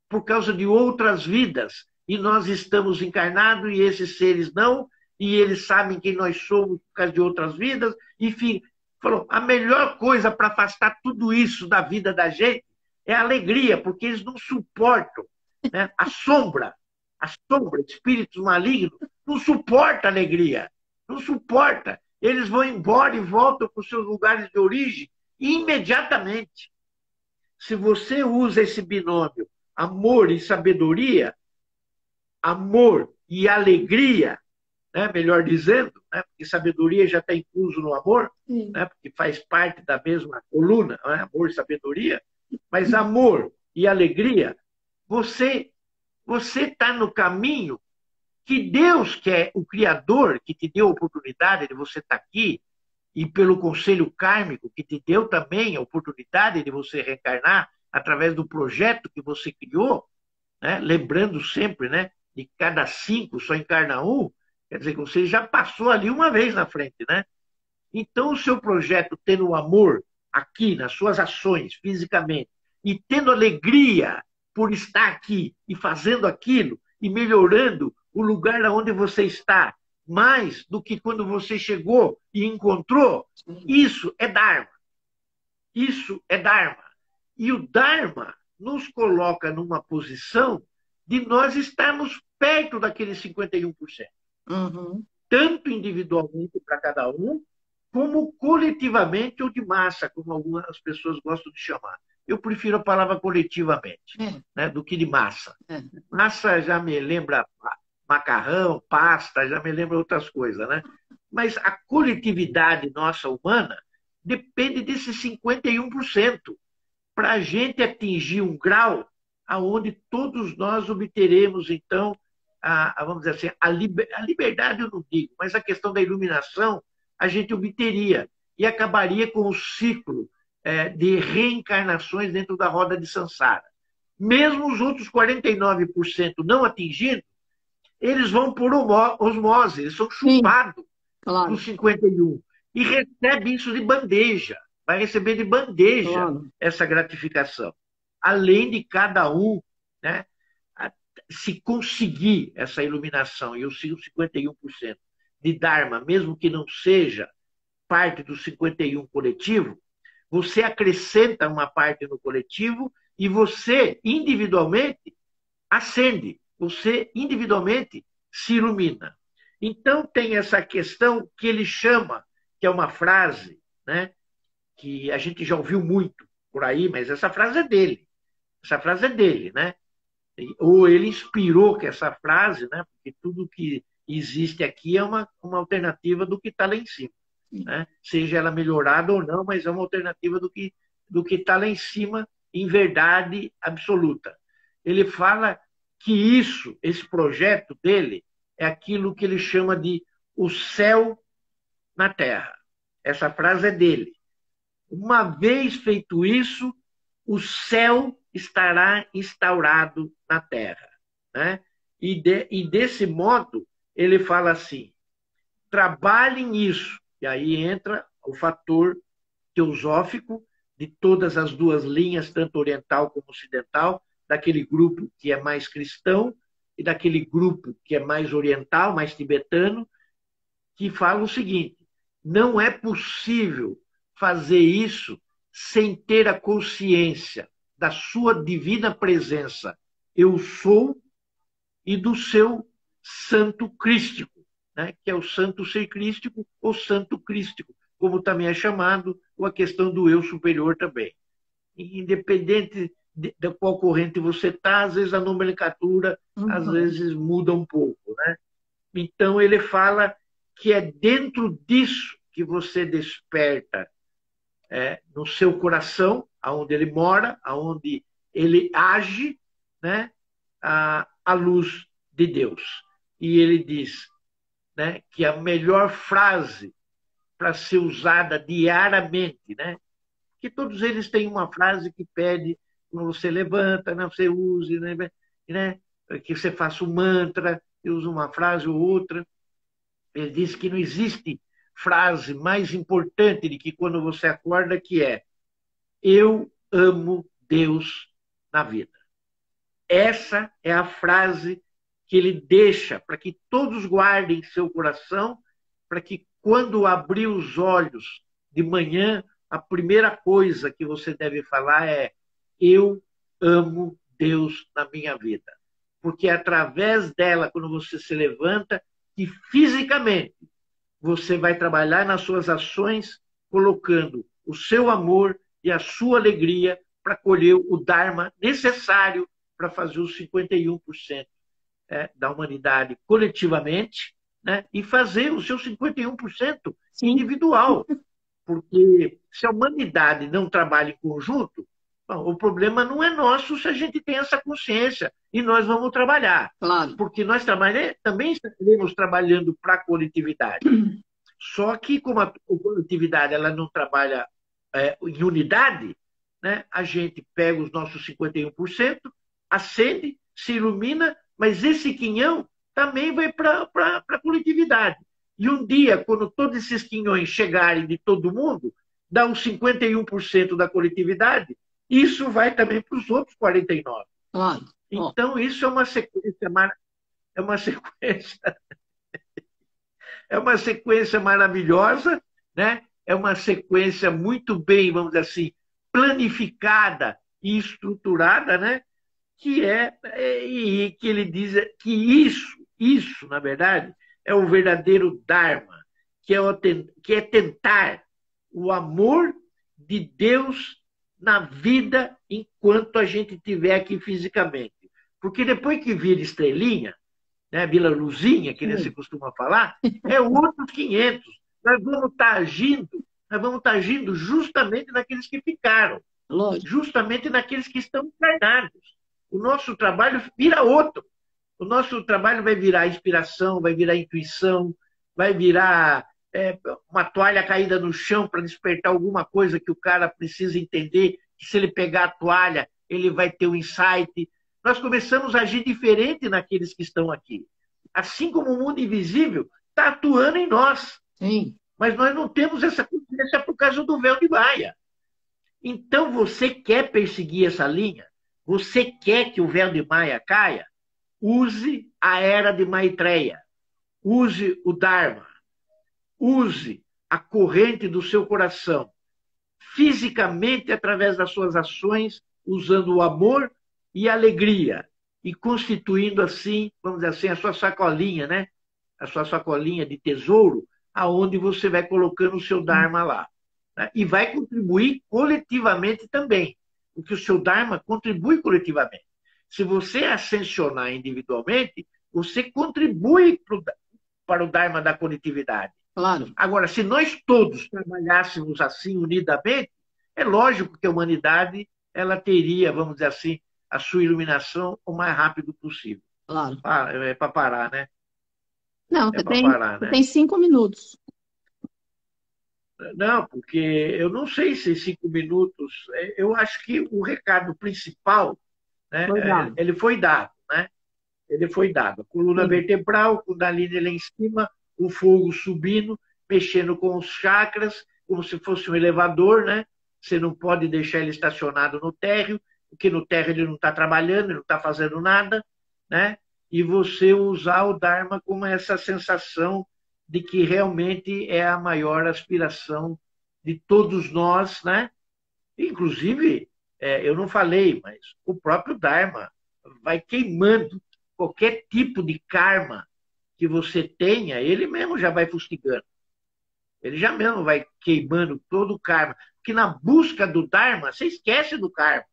por causa de outras vidas. E nós estamos encarnados e esses seres não, e eles sabem quem nós somos por causa de outras vidas. Enfim, falou, a melhor coisa para afastar tudo isso da vida da gente é a alegria, porque eles não suportam, né? A sombra, espíritos malignos, não suporta a alegria, não suporta. Eles vão embora e voltam para os seus lugares de origem imediatamente. Se você usa esse binômio amor e sabedoria, amor e alegria, né, melhor dizendo, né, porque sabedoria já está incluso no amor, né, porque faz parte da mesma coluna, né, amor e sabedoria, mas amor e alegria, você está no caminho que Deus, que é o Criador, que te deu a oportunidade de você estar aqui, e pelo conselho kármico, que te deu também a oportunidade de você reencarnar através do projeto que você criou, né? Lembrando sempre, né, de cada 5 só encarna um, quer dizer que você já passou ali uma vez na frente, né? Então, o seu projeto tendo o amor aqui, nas suas ações, fisicamente, e tendo alegria por estar aqui e fazendo aquilo e melhorando o lugar onde você está, mais do que quando você chegou e encontrou, isso é Dharma. Isso é Dharma. E o Dharma nos coloca numa posição de nós estarmos perto daqueles 51%. Uhum. Tanto individualmente para cada um, como coletivamente ou de massa, como algumas pessoas gostam de chamar. Eu prefiro a palavra coletivamente, né, do que de massa. Massa já me lembra macarrão, pasta, já me lembra outras coisas, né? Mas a coletividade nossa humana depende desses 51% para a gente atingir um grau aonde todos nós obteremos, então, vamos dizer assim, a liberdade eu não digo, mas a questão da iluminação a gente obteria e acabaria com o ciclo de reencarnações dentro da roda de Sansara. Mesmo os outros 49% não atingindo, eles vão por osmose, eles são chupados dos 51 e recebe isso de bandeja, vai receber de bandeja essa gratificação. Além de cada um, né, se conseguir essa iluminação e os 51% de Dharma, mesmo que não seja parte do 51 coletivo, você acrescenta uma parte no coletivo e você individualmente ascende, você individualmente se ilumina. Então tem essa questão que ele chama, que é uma frase, né, que a gente já ouviu muito por aí, mas essa frase é dele. Essa frase é dele, né? Ou ele inspirou com essa frase, né? Porque tudo que existe aqui é uma alternativa do que está lá em cima, né? Seja ela melhorada ou não, mas é uma alternativa do que está lá em cima em verdade absoluta. Ele fala que esse projeto dele, é aquilo que ele chama de o céu na terra. Essa frase é dele. Uma vez feito isso, o céu estará instaurado na terra, né? E desse modo, ele fala assim, trabalhem nisso. E aí entra o fator teosófico de todas as duas linhas, tanto oriental como ocidental, daquele grupo que é mais cristão e daquele grupo que é mais oriental, mais tibetano, que fala o seguinte: não é possível fazer isso sem ter a consciência da sua divina presença, eu sou, e do seu santo crístico, né? Que é o santo ser crístico ou santo crístico, como também é chamado, ou a questão do eu superior também. Independente de qual corrente você está, às vezes a nomenclatura às vezes muda um pouco, né? Então ele fala que é dentro disso que você desperta no seu coração, aonde ele mora, aonde ele age, né? A luz de Deus. E ele diz, né, que a melhor frase para ser usada diariamente, né? Que todos eles têm uma frase que pede quando você levanta, né, você use, né, que você faça um mantra, e usa uma frase ou outra. Ele diz que não existe frase mais importante do que quando você acorda, que é: eu amo Deus na vida. Essa é a frase que ele deixa para que todos guardem seu coração, para que quando abrir os olhos de manhã, a primeira coisa que você deve falar é: eu amo Deus na minha vida. Porque é através dela, quando você se levanta, que fisicamente você vai trabalhar nas suas ações, colocando o seu amor e a sua alegria para colher o Dharma necessário para fazer os 51% da humanidade coletivamente, né? E fazer o seu 51% individual. Porque se a humanidade não trabalha em conjunto, bom, o problema não é nosso se a gente tem essa consciência. E nós vamos trabalhar. Claro. Porque nós também estaremos trabalhando para a coletividade. Só que, como a coletividade ela não trabalha em unidade, né, a gente pega os nossos 51%, acende, se ilumina, mas esse quinhão também vai para a coletividade. E um dia, quando todos esses quinhões chegarem de todo mundo, dá uns 51% da coletividade, isso vai também para os outros 49%. Claro. Então, isso é uma sequência, é uma sequência maravilhosa, né? É uma sequência muito bem, vamos dizer assim, planificada e estruturada, né? E que ele diz que isso, na verdade, é o verdadeiro Dharma, que é tentar o amor de Deus na vida enquanto a gente estiver aqui fisicamente. Porque depois que vira estrelinha, né, Vila Luzinha, que nem se costuma falar, é outros 500. Nós vamos estar agindo justamente naqueles que ficaram, Lógico. justamente naqueles que estão encarnados. O nosso trabalho vira outro. O nosso trabalho vai virar inspiração, vai virar intuição, vai virar uma toalha caída no chão para despertar alguma coisa que o cara precisa entender, que se ele pegar a toalha, ele vai ter um insight. Nós começamos a agir diferente naqueles que estão aqui. Assim como o mundo invisível está atuando em nós. Sim. Mas nós não temos essa consciência por causa do véu de Maia. Então, você quer perseguir essa linha? Você quer que o véu de Maia caia? Use a era de Maitreya. Use o Dharma. Use a corrente do seu coração. Fisicamente, através das suas ações, usando o amor e a alegria. E constituindo assim, vamos dizer assim, a sua sacolinha, né? A sua sacolinha de tesouro, aonde você vai colocando o seu Dharma lá. Né? E vai contribuir coletivamente também. Porque o seu Dharma contribui coletivamente. Se você ascensionar individualmente, você contribui para o Dharma da coletividade. Claro. Agora, se nós todos trabalhássemos assim unidamente, é lógico que a humanidade ela teria, vamos dizer assim, a sua iluminação o mais rápido possível. Claro. É para parar, né? Não, você tem 5 minutos. Não, porque eu não sei se 5 minutos. Eu acho que o recado principal, né, ele foi dado, né? Ele foi dado. A coluna vertebral, com Kundalini lá em cima, o fogo subindo, mexendo com os chakras, como se fosse um elevador, né? Você não pode deixar ele estacionado no térreo, porque no Terra ele não está trabalhando, ele não está fazendo nada, né? E você usar o Dharma como essa sensação de que realmente é a maior aspiração de todos nós, né? Inclusive, eu não falei, mas o próprio Dharma vai queimando qualquer tipo de karma que você tenha, ele mesmo já vai fustigando. Ele já mesmo vai queimando todo o karma. Porque na busca do Dharma, você esquece do karma.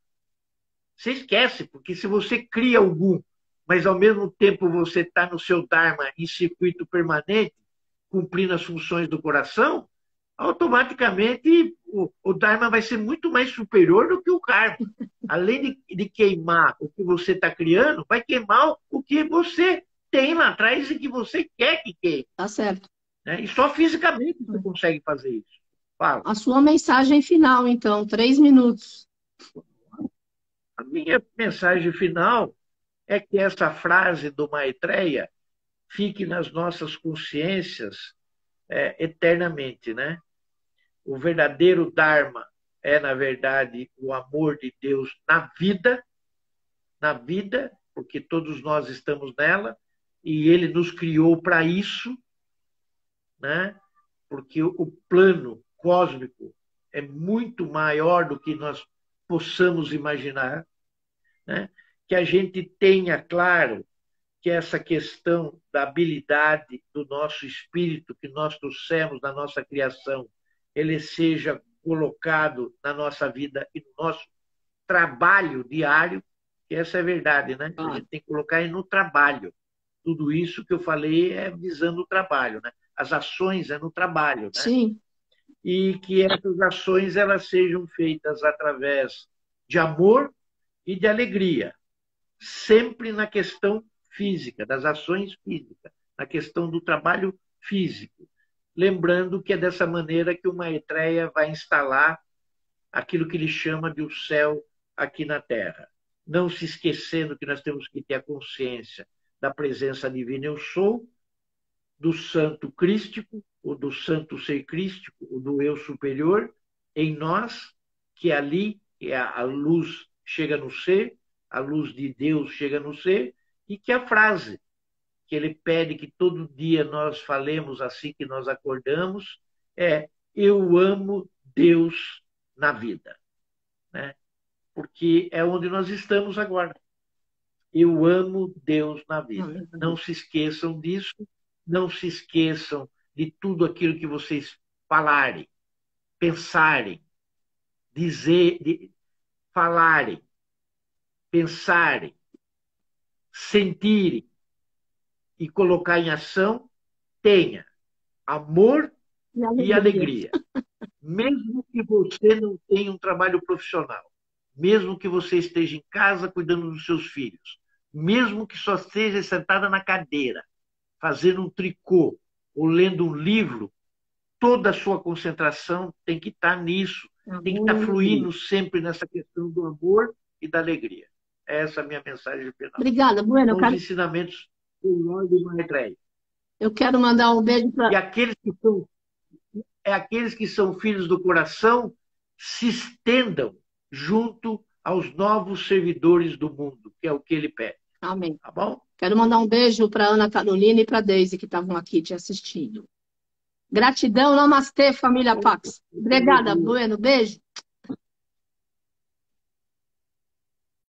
Você esquece, porque se você cria algum, mas ao mesmo tempo você está no seu Dharma em circuito permanente, cumprindo as funções do coração, automaticamente o Dharma vai ser muito mais superior do que o karma. Além de queimar o que você está criando, vai queimar o que você tem lá atrás e que você quer que queime. Tá certo. Né? E só fisicamente você consegue fazer isso. Fala. A sua mensagem final, então, 3 minutos. A minha mensagem final é que essa frase do Maitreya fique nas nossas consciências eternamente, né? O verdadeiro Dharma é, na verdade, o amor de Deus na vida, porque todos nós estamos nela, e Ele nos criou para isso, né? Porque o plano cósmico é muito maior do que nós possamos imaginar, né? Que a gente tenha claro que essa questão da habilidade do nosso espírito que nós trouxemos na nossa criação, ele seja colocado na nossa vida e no nosso trabalho diário, que essa é a verdade, né? A gente tem que colocar aí no trabalho. Tudo isso que eu falei é visando o trabalho, né? As ações é no trabalho, né? Sim. E que essas ações elas sejam feitas através de amor e de alegria, sempre na questão física, das ações físicas, na questão do trabalho físico. Lembrando que é dessa maneira que o Maitreya vai instalar aquilo que ele chama de o céu aqui na Terra. Não se esquecendo que nós temos que ter a consciência da presença divina eu sou, do santo crístico, ou do santo ser crístico, ou do eu superior, em nós, que ali a luz chega no ser, a luz de Deus chega no ser, e que a frase que ele pede que todo dia nós falemos assim que nós acordamos é: eu amo Deus na vida, né? Porque é onde nós estamos agora. Eu amo Deus na vida. Não se esqueçam disso, não se esqueçam de tudo aquilo que vocês falarem, pensarem, falarem, pensarem, sentirem e colocar em ação, tenha amor e alegria. Mesmo que você não tenha um trabalho profissional, mesmo que você esteja em casa cuidando dos seus filhos, mesmo que só esteja sentada na cadeira, fazendo um tricô ou lendo um livro, toda a sua concentração tem que estar nisso, tem que estar fluindo sempre nessa questão do amor e da alegria. Essa é a minha mensagem final. Obrigada, Bueno. São os ensinamentos do Lorde Maitreya. Eu quero mandar um beijo para... E aqueles que são filhos do coração se estendam junto aos novos servidores do mundo, que é o que ele pede. Amém. Tá bom? Quero mandar um beijo para Ana Carolina e para Deise, que estavam aqui te assistindo. Gratidão, namastê, família Pax. Obrigada, Bueno. Beijo.